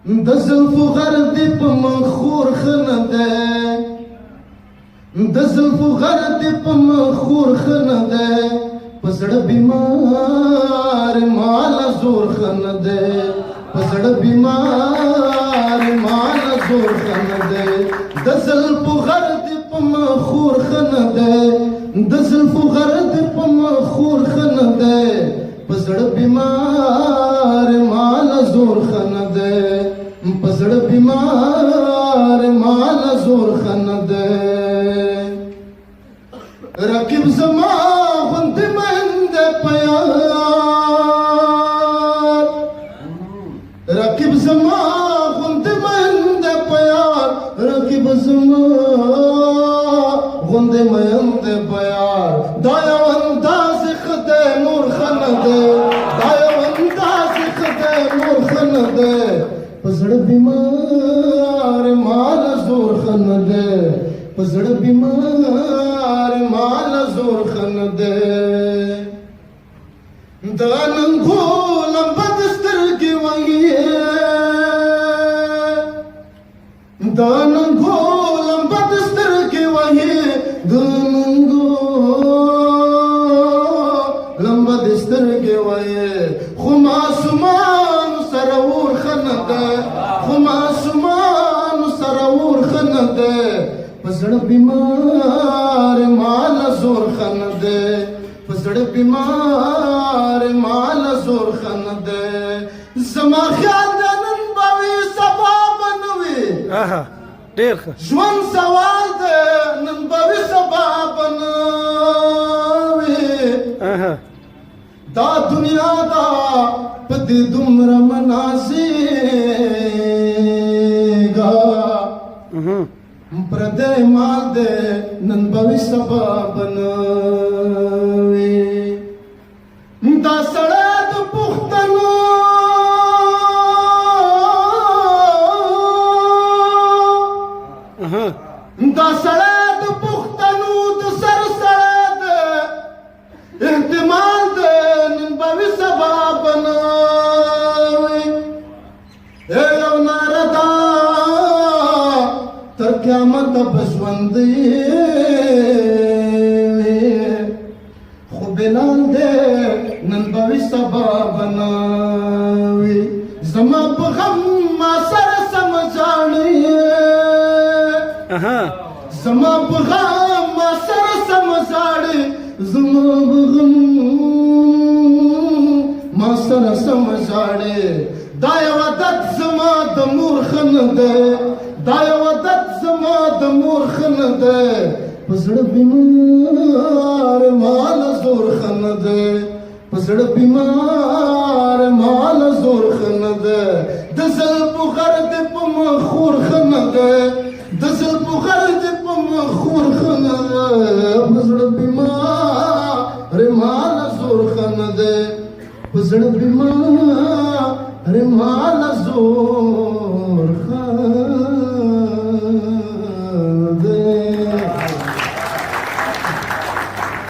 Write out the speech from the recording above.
د زلفو غر دې په مخور خنه ده د زلفو غر دې په مخور خنه ده په زړه بیمار مال زور خنه ده په زړه بیمار مال زور خنه ده د زلفو غر دې په مخور خنه ده د زلفو غر دې په مخور خنه ده په زړه بیمار مال زور خنه ده په زړه بیمار مال زور خنه ده رقیب زما غوند مند پیار رقیب زما غوند مند پیار رقیب زما غوند مند پیار دا یو انداز خدای نور خنه ده دا یو انداز خدای نور خنه ده په زړه بیمار مال زور خنه ده په زړه بیمار مال زور خنه ده دا ننګو لمبد سترګې وایي دا ننګو لمبد سترګې وایي دا ننګو لمبد سترګې وایي خو معصومان سره ور خنه ده خو معصومان سره ور خنه ده په زړه بیمار مال زور خنه ده په زړه بیمار مال زور خنه ده زما خیال ده نن به وي سبا به نه وي ډېر ښه ژوند سوال ده نن به وي سبا به نه وي دا دنیا دا په دې دومره مناسېږه پردې مال دې نن به وي سبا به نه وي دا سړی د پښتنو دا سړی د پښتنو د سر سړی ده احتمال ده نن به وي سبا به نه وي یو ناره ده تر قیامت به ژوندی خو بلال دی نن به وي سبا به نه وي زما په غم ما سره سم ژاړې زما په غم ما سره سم ژاړې زما په غم ما سره سم ژاړې دا یو عادت زما د مور خنه ده دا یو عادت زما د مور خنه ده په زړه بیمار مال زور خنه ده په زړه بیمار مال زور خنه ده د زلفو غر دې په مخور خنه ده د زلفو غر دې په مخور خنه ده په زړه بیمار مال زور خنه ده په زړه بیمار مال زور خنه